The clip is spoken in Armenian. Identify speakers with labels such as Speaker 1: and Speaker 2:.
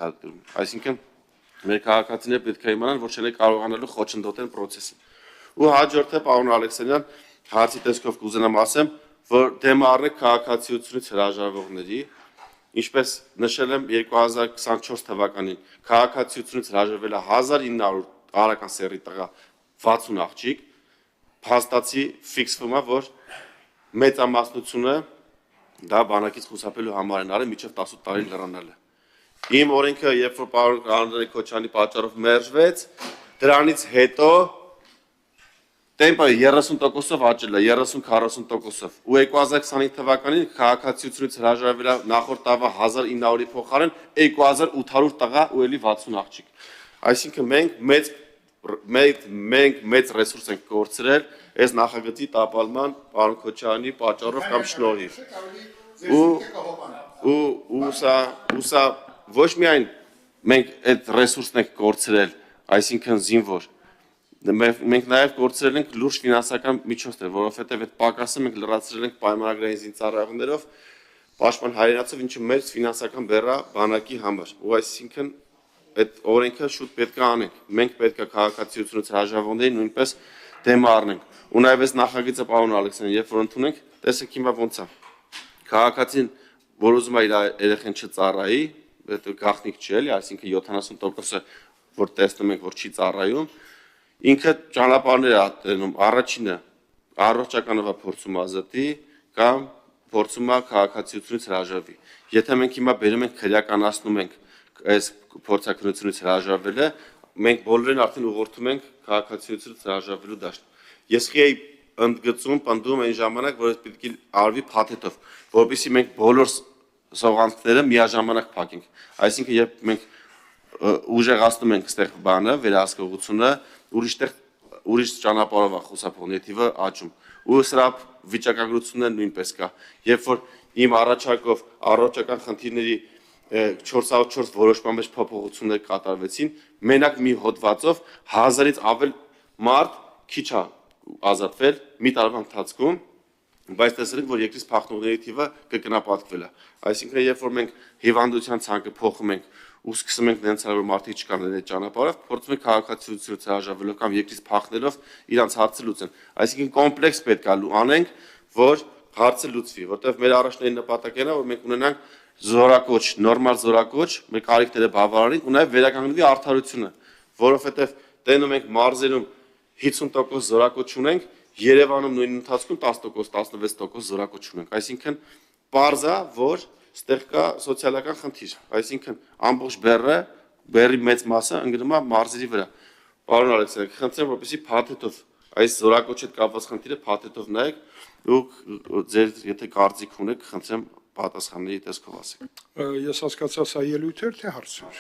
Speaker 1: Այսինքն մեր քաղաքացիները պետք է իմանան, որ չեն կարողանալու խոչընդոտել process-ը։ Ու հաջորդը պարոն Ալեքսանյան հարցի տեսքով կուզենամ ասեմ, որ դեմ առնեք քաղաքացիությունից հրաժարվողների, ինչպես նշել եմ 2024 թվականին քաղաքացիությունից հրաժարվել է 1900 արական սեռի տղա 60 աղջիկ, փաստացի ֆիքսվում է, որ մեծամասնությունը դա բանակից խուսափելու համար են արել միջև 18 տարի լրանալ է։ Իմ օրենքը, երբ որ պարոն Անդրեյ Քոչյանի պատճառով մերժվեց, դրանից հետո տեմպը 30%-ով աճել է, 30-40%-ով։ Ու 2025 թվականին քաղաքացիությունից հրաժարվել է նախորդ տարվա 1900-ի փոխարեն 2800 տղա ու էլի 60 աղջիկ։ Այսինքն մենք մեծ ռեսուրս ենք կորցրել այս նախագծի տապալման պարոն Քոչյանի պատճառով կամ շնորհիվ։ Ու սա ոչ միայն մենք այդ ռեսուրսն ենք կորցրել, այսինքն զինվոր, մենք նաև կորցրել ենք լուրջ ֆինանսական միջոցներ, որովհետև այդ պակասը մենք լրացրել ենք պայմանագրային զինծառայողներով, պաշտպան հայրենացով, ինչը մեծ ֆինանսական բեռ է բանակի համար։ Ու այսինքն այդ օրենքը շուտ պետք է անենք։ Մենք պետք է քաղաքացիությունից հրաժարվողներին նույնպես դեմ առնենք։ Ու նաև այս նախագիծը պարոն Ալեքսանյան, երբ որ ընդունենք, տեսեք հիմա ոնց է։ Քաղաքացին, որ ուզում է իր երեխան չծառայի, դա գաղտնիք չի էլի, այսինքն 70%-ը որ տեսնում ենք, որ չի ծառայում, ինքը ճանապարհներ է տենում, առաջինը առողջականով փորձում ազատի կամ փորձում է քաղաքացիությունից հրաժարվի։ Եթե մենք հիմա բերում ենք քրեականացնում ենք այս փորձակնությունից հրաժարվելը, մենք բոլորին արդեն ուղղորդում ենք քաղաքացիությունից հրաժարվելու դաշտ։ Ես էի ընդգծում, պնդում այն ժամանակ, որ ez պետք է արվի փաթեթով, որովհետեւ մենք բոլոր սողանքները միաժամանակ փակենք։ Այսինքն երբ մենք ուժեղացնում ենք այստեղ բանը, վերահսկողությունը, ուրիշ ճանապարհով է խուսափողների թիվը աճում։ Ու սրա վիճակագրությունները նույնպես կա։ Երբ որ իմ առաջարկով առողջական խնդիրների 404 որոշման մեջ փոփոխություններ կատարվեցին, մենակ մի հոդվածով 1000-ից ավել մարդ քիչ է ազատվել մի տարվա ընթացքում, բայց տեսել ենք, որ երկրից փախնողների թիվը կկնապատկվել է։ Այսինքն, երբ որ մենք հիվանդության ցանկը փոխում ենք ու սկսում ենք դենցալ, որ մարդիկ չկան այդ ճանապարհով, փորձում ենք քաղաքացիությունից հրաժարվելով կամ երկրից փախնելով իրանց հարցը լուծեն։ Այսինքն կոմպլեքս պետք է անենք, որ հարցը լուծվի, որտեղ մեր առաջնային նպատակն է, որ մենք ունենանք զորակոչ, նորմալ զորակոչ, մեր կարիքները բավարարենք ու նաև վերականգնվի արդարությունը, որովհետև տենում ենք մարզերում 50% զորակոչ ունենք, Երևանում նույն ընթացքում 10%, 16% զորակոչ ունենք։ Այսինքն պարզ է, որ ստեղ կա սոցիալական խնդիր, այսինքն ամբողջ բեռի մեծ մասը ընկնում է մարզերի վրա։ Պարոն Ալեքսանյան, խնդրեմ, որպեսզի փաթեթով այս զորակոչի հետ կապված խնդիրը փաթեթով նայեք ու ձեր եթե կարծիք ունեք, խնդրեմ պատասխանների տեսքով ասեք։
Speaker 2: Ես հասկացա, սա ելույթ էր թե հարց էր։